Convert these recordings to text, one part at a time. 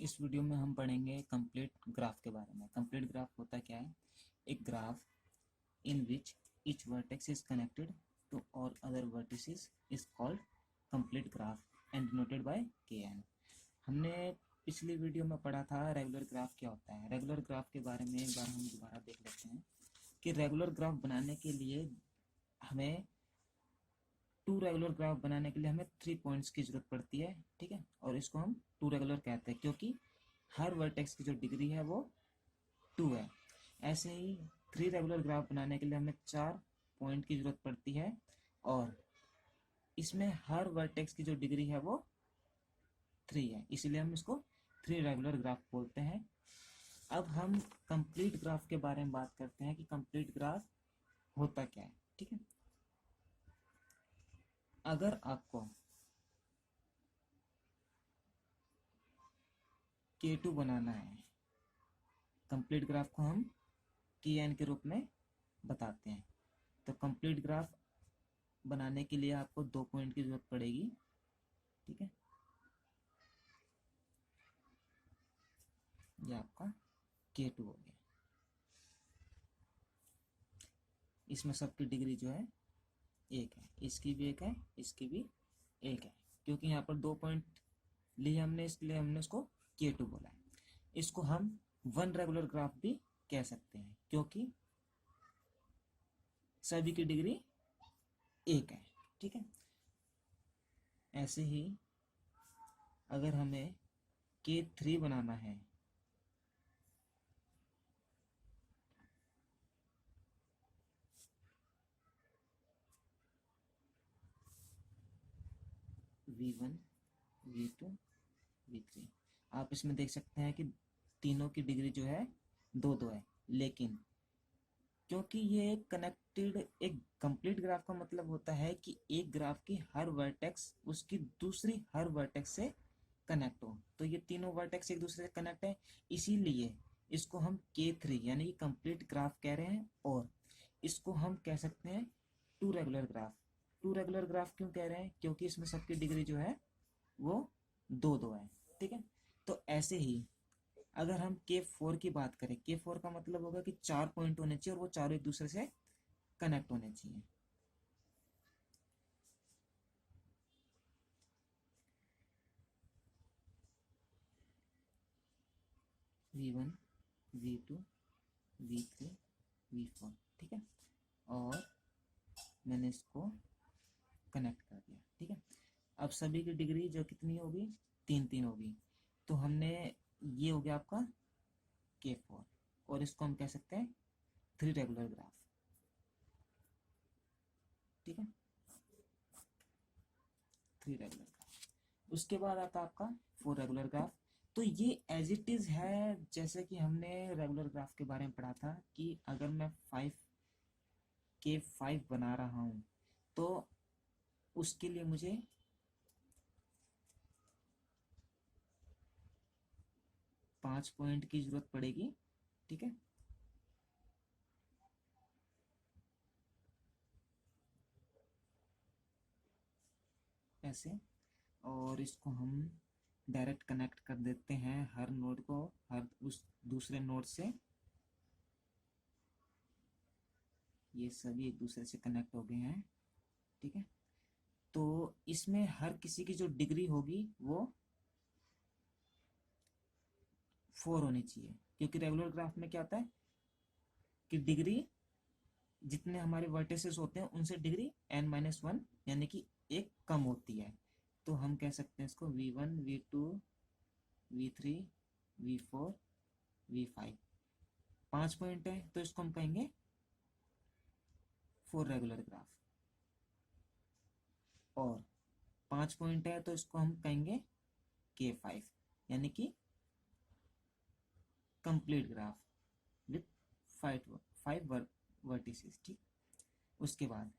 इस वीडियो में हम पढ़ेंगे कंप्लीट ग्राफ के बारे में। कंप्लीट ग्राफ होता क्या है? एक graph in which each vertex is connected to all other vertices is called complete graph and denoted by kn। हमने पिछली वीडियो में पढ़ा था रेगुलर ग्राफ क्या होता है। रेगुलर ग्राफ के बारे में एक बार हम दोबारा देख लेते हैं कि रेगुलर ग्राफ बनाने के लिए हमें रेगुलर ग्राफ बनाने के लिए हमें 3 पॉइंट्स की जरूरत पड़ती है, ठीक है। और इसको हम रेगुलर कहते हैं क्योंकि हर वर्टेक्स की जो डिग्री है वो 2 है। ऐसे ही 3 रेगुलर ग्राफ बनाने के लिए हमें 4 पॉइंट की जरूरत पड़ती है और इसमें हर वर्टेक्स की जो डिग्री है वो 3 है, इसीलिए हम इसको 3 रेगुलर ग्राफ बोलते हैं। अब हम कंप्लीट ग्राफ के बारे में बात करते हैं कि कंप्लीट ग्राफ होता क्या है, ठीक है। अगर आपको K2 बनाना है, कंप्लीट ग्राफ को हम Kn के रूप में बताते हैं। तो कंप्लीट ग्राफ बनाने के लिए आपको 2 पॉइंट की जरूरत पड़ेगी, ठीक है। ये आपका K2 हो गया। इसमें सबकी डिग्री जो है 1 है, इसकी भी 1 है, इसकी भी 1 है। क्योंकि यहाँ पर 2 पॉइंट लिए हमने, इसलिए हमने इसको K2 बोला है। इसको हम 1 रेगुलर ग्राफ भी कह सकते हैं क्योंकि सभी की डिग्री 1 है, ठीक है। ऐसे ही अगर हमें K3 बनाना है V1, V2, V3, आप इसमें देख सकते हैं कि तीनों की डिग्री जो है 2-2 है। लेकिन क्योंकि ये कनेक्टेड, एक कंप्लीट ग्राफ का मतलब होता है कि एक ग्राफ की हर वर्टेक्स उसकी दूसरी हर वर्टेक्स से कनेक्ट हो, तो ये तीनों वर्टेक्स एक दूसरे से कनेक्ट है, इसीलिए इसको हम K3 यानी कि कंप्लीट ग्राफ कह रहे हैं। और इसको हम कह सकते हैं 2 रेगुलर ग्राफ। 2 रेगुलर ग्राफ क्यों कह रहे हैं? क्योंकि इसमें सबकी डिग्री जो है वो 2-2 है, ठीक है। तो ऐसे ही अगर हम K4 की बात करें, K4 का मतलब होगा कि 4 पॉइंट होने चाहिए और वो चारों एक दूसरे से कनेक्ट होने चाहिए। V1, V2, V3, V4, ठीक है। और मैंने इसको कनेक्ट कर दिया, ठीक है। अब सभी की डिग्री जो कितनी होगी? 3-3 होगी। तो हमने, ये हो गया आपका K4 और इसको हम कह सकते हैं 3 रेगुलर ग्राफ, ठीक है। 3 रेगुलर ग्राफ। उसके बाद आता है आपका 4 रेगुलर ग्राफ। तो ये एज इट इज है जैसे कि हमने रेगुलर ग्राफ के बारे में पढ़ा था कि अगर मैं 5 बना रहा हूं तो उसके लिए मुझे 5 पॉइंट की जरूरत पड़ेगी, ठीक है। ऐसे, और इसको हम डायरेक्ट कनेक्ट कर देते हैं हर नोड को हर उस दूसरे नोड से। ये सभी एक दूसरे से कनेक्ट हो गए हैं, ठीक है। तो इसमें हर किसी की जो डिग्री होगी वो 4 होनी चाहिए, क्योंकि रेगुलर ग्राफ में क्या होता है कि डिग्री, जितने हमारे वर्टिसेस होते हैं उनसे डिग्री n-1 यानी कि एक कम होती है। तो हम कह सकते हैं इसको V1, V2, V3, V4, V5। 5 point है तो इसको हम कहेंगे 4 रेगुलर ग्राफ। और 5 पॉइंट है तो इसको हम कहेंगे K5 यानी कि कंप्लीट ग्राफ विथ 5 वर्टिसेस, ठीक। उसके बाद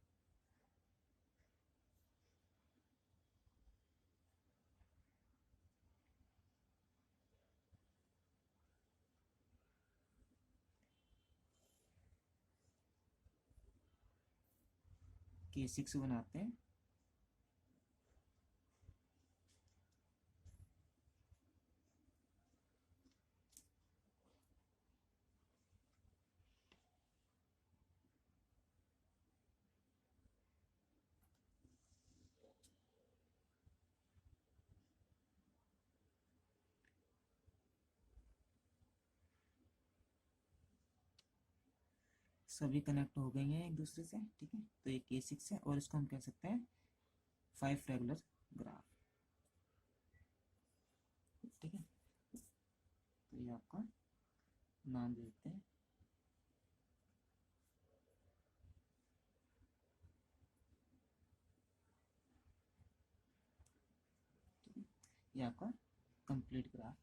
K6 बनाते हैं। सभी कनेक्ट हो गई हैं एक दूसरे से, ठीक है। तो ये K6 है और इसको हम कह सकते हैं 5 रेगुलर ग्राफ, ठीक है। तो ये आपका नाम दे देते हैं, ये आपका कंप्लीट ग्राफ